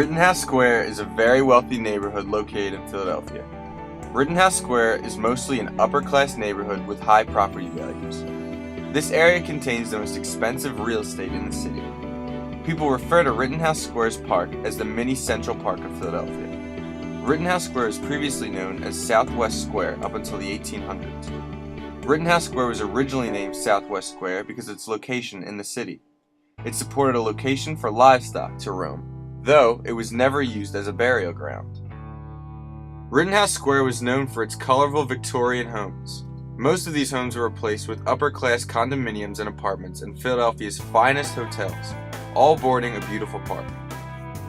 Rittenhouse Square is a very wealthy neighborhood located in Philadelphia. Rittenhouse Square is mostly an upper-class neighborhood with high property values. This area contains the most expensive real estate in the city. People refer to Rittenhouse Square's park as the mini Central Park of Philadelphia. Rittenhouse Square was previously known as Southwest Square up until the 1800s. Rittenhouse Square was originally named Southwest Square because of its location in the city. It supported a location for livestock to roam, though it was never used as a burial ground. Rittenhouse Square was known for its colorful Victorian homes. Most of these homes were replaced with upper-class condominiums and apartments in Philadelphia's finest hotels, all boarding a beautiful park.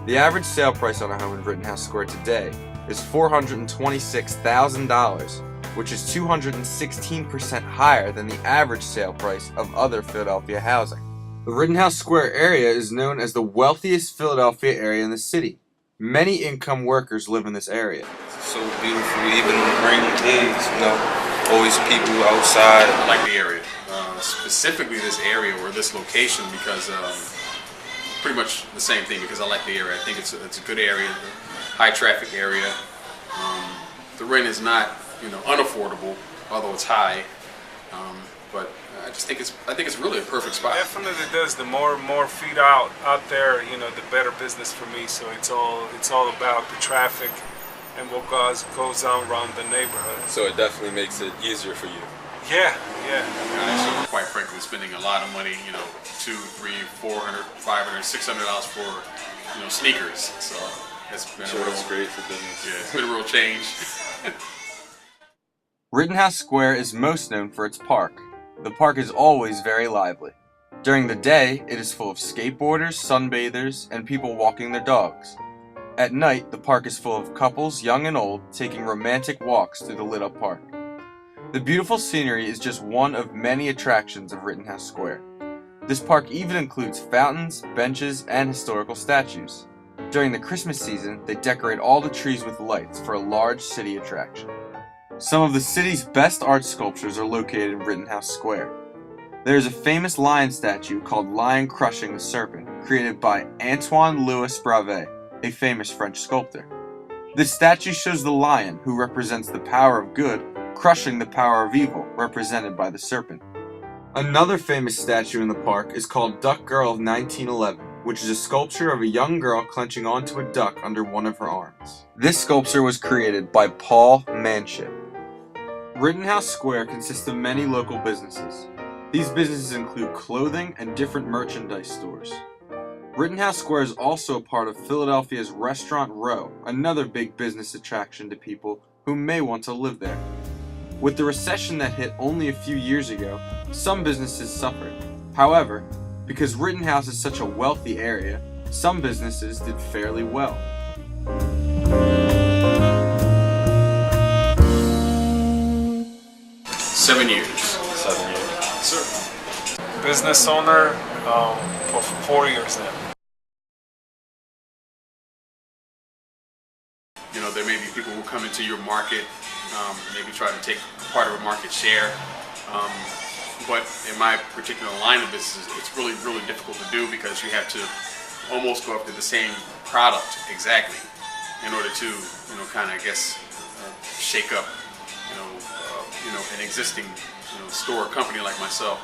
The average sale price on a home in Rittenhouse Square today is $426,000, which is 216% higher than the average sale price of other Philadelphia housing. The Rittenhouse Square area is known as the wealthiest Philadelphia area in the city. Many income workers live in this area. It's so beautiful, even on rainy days, always people outside. I like the area, specifically this area or this location because pretty much the same thing because I like the area. I think it's a good area, high traffic area. The rent is not unaffordable, although it's high. But I think it's really a perfect spot. Definitely does. The more feet out there, the better business for me. So it's all about the traffic and what goes on around the neighborhood. So it definitely makes it easier for you. Yeah. So quite frankly, spending a lot of money, $200, $300, $400, $500, $600 for sneakers. So it's been it's great for business. Yeah, it's been a real change. Rittenhouse Square is most known for its park. The park is always very lively. During the day, it is full of skateboarders, sunbathers, and people walking their dogs. At night, the park is full of couples, young and old, taking romantic walks through the lit-up park. The beautiful scenery is just one of many attractions of Rittenhouse Square. This park even includes fountains, benches, and historical statues. During the Christmas season, they decorate all the trees with lights for a large city attraction. Some of the city's best art sculptures are located in Rittenhouse Square. There is a famous lion statue called Lion Crushing the Serpent, created by Antoine Louis Bravet, a famous French sculptor. This statue shows the lion, who represents the power of good, crushing the power of evil, represented by the serpent. Another famous statue in the park is called Duck Girl of 1911, which is a sculpture of a young girl clenching onto a duck under one of her arms. This sculpture was created by Paul Manship. Rittenhouse Square consists of many local businesses. These businesses include clothing and different merchandise stores. Rittenhouse Square is also a part of Philadelphia's Restaurant Row, another big business attraction to people who may want to live there. With the recession that hit only a few years ago, some businesses suffered. However, because Rittenhouse is such a wealthy area, some businesses did fairly well. 7 years. 7 years. Sir. Business owner for 4 years now. There may be people who come into your market, maybe try to take part of a market share. But in my particular line of business, it's really, really difficult to do because you have to almost go after the same product exactly in order to, shake up, an existing, store or company like myself.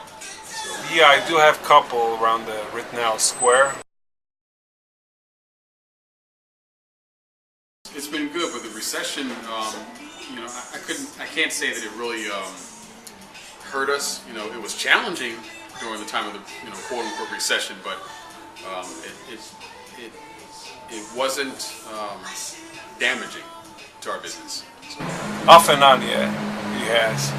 So. Yeah, I do have a couple around the Rittenhouse Square. It's been good, but the recession, I can't say that it really hurt us. It was challenging during the time of the, quote unquote recession, but it wasn't damaging to our business. So. Off and on, yeah, he has.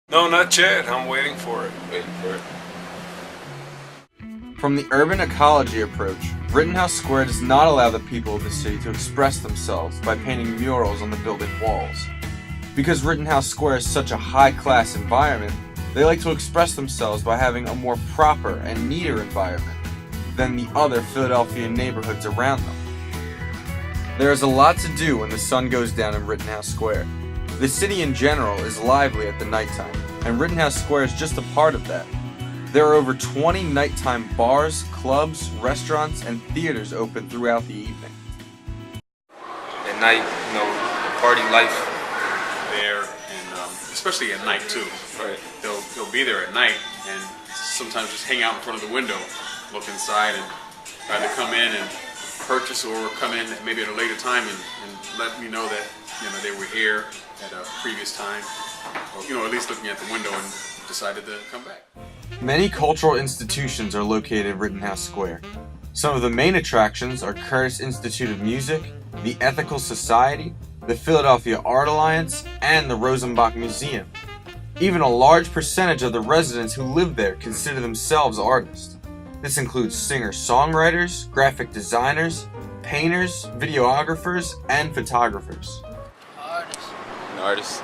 No, not yet. I'm waiting for it. From the urban ecology approach, Rittenhouse Square does not allow the people of the city to express themselves by painting murals on the building walls. Because Rittenhouse Square is such a high-class environment, they like to express themselves by having a more proper and neater environment than the other Philadelphia neighborhoods around them. There is a lot to do when the sun goes down in Rittenhouse Square. The city in general is lively at the nighttime, and Rittenhouse Square is just a part of that. There are over 20 nighttime bars, clubs, restaurants, and theaters open throughout the evening. At night, the party life. There, and especially at night too. Right. They'll be there at night and sometimes just hang out in front of the window, look inside, and either come in and purchase or come in maybe at a later time and let me know that they were here at a previous time, or at least looking at the window and decided to come back. Many cultural institutions are located at Rittenhouse Square. Some of the main attractions are Curtis Institute of Music, the Ethical Society, the Philadelphia Art Alliance, and the Rosenbach Museum. Even a large percentage of the residents who live there consider themselves artists. This includes singer-songwriters, graphic designers, painters, videographers, and photographers. An artist.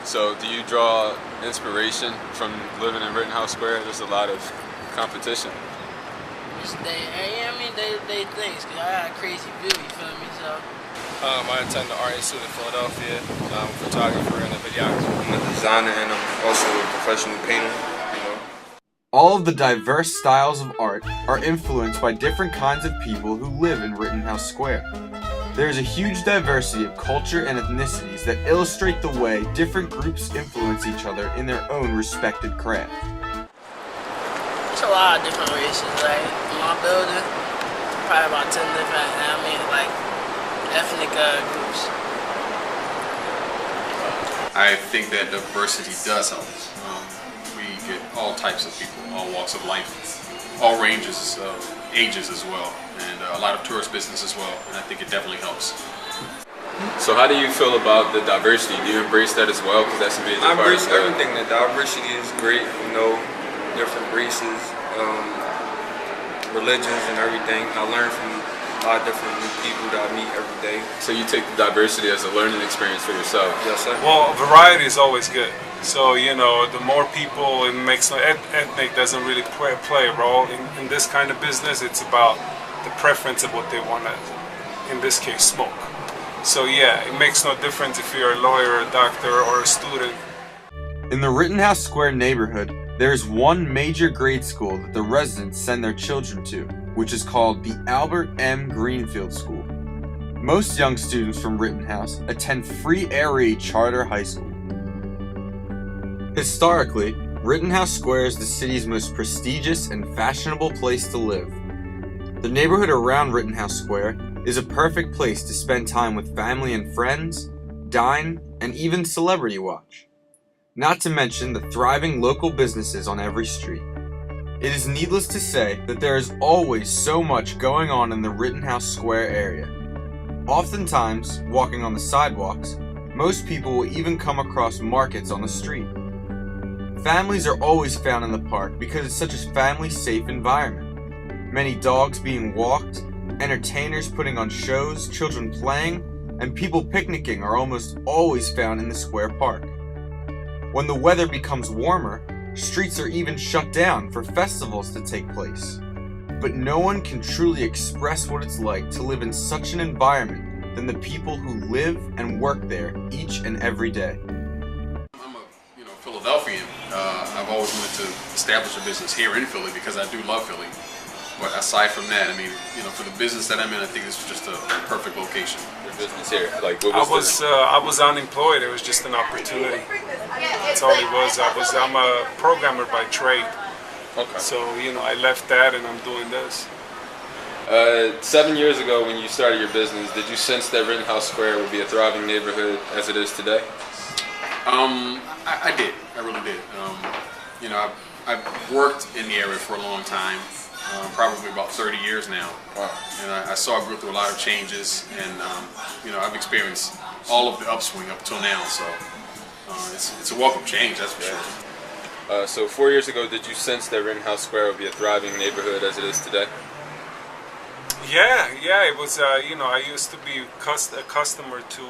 So do you draw inspiration from living in Rittenhouse Square? There's a lot of competition. They things, cause I got a crazy view, you feel me? So. I attend the Art Institute in Philadelphia. I'm a photographer and a videographer. I'm a designer and I'm also a professional painter. All of the diverse styles of art are influenced by different kinds of people who live in Rittenhouse Square. There is a huge diversity of culture and ethnicities that illustrate the way different groups influence each other in their own respected craft. There's a lot of different races, like in my building, probably about 10 different, ethnic groups. I think that diversity does help. We get all types of people, all walks of life, all ranges of ages as well, and a lot of tourist business as well, and I think it definitely helps. So how do you feel about the diversity? Do you embrace that as well? Because that's a major part. I embrace everything. The diversity is great, different races, religions and everything. I learn from a lot of different new people that I meet every day. So you take the diversity as a learning experience for yourself? Yes, sir. Well, variety is always good. So, the more people, it makes ethnic doesn't really play a role. In this kind of business, it's about the preference of what they want to, in this case, smoke. So yeah, it makes no difference if you're a lawyer, a doctor, or a student. In the Rittenhouse Square neighborhood, there is one major grade school that the residents send their children to, which is called the Albert M. Greenfield School. Most young students from Rittenhouse attend Free Air Raid Charter High School. Historically, Rittenhouse Square is the city's most prestigious and fashionable place to live. The neighborhood around Rittenhouse Square is a perfect place to spend time with family and friends, dine, and even celebrity watch. Not to mention the thriving local businesses on every street. It is needless to say that there is always so much going on in the Rittenhouse Square area. Oftentimes, walking on the sidewalks, most people will even come across markets on the street. Families are always found in the park because it's such a family-safe environment. Many dogs being walked, entertainers putting on shows, children playing, and people picnicking are almost always found in the square park. When the weather becomes warmer, streets are even shut down for festivals to take place. But no one can truly express what it's like to live in such an environment than the people who live and work there each and every day. I'm a Philadelphian. I've always wanted to establish a business here in Philly because I do love Philly. But aside from that, for the business that I'm in, I think it's just a perfect location. Your business here, like what was I was unemployed. It was just an opportunity. That's all it was. I'm a programmer by trade. Okay. So I left that and I'm doing this. 7 years ago, when you started your business, did you sense that Rittenhouse Square would be a thriving neighborhood as it is today? I did. I really did. I've worked in the area for a long time. Probably about 30 years now. Wow. And I saw it go through a lot of changes, and I've experienced all of the upswing up till now. So it's a welcome change, that's for sure. So 4 years ago, did you sense that Rittenhouse Square would be a thriving neighborhood as it is today? Yeah, it was. I used to be a customer to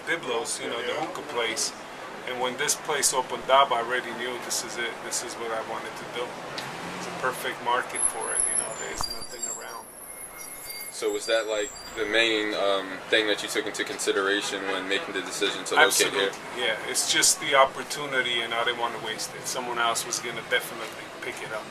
Biblos, the hookah place, and when this place opened up, I already knew this is it. This is what I wanted to do. It's a perfect market for it. There's nothing around. So was that like the main thing that you took into consideration when making the decision to locate Absolutely. here? Yeah, it's just the opportunity, and I didn't want to waste it. Someone else was going to definitely pick it up.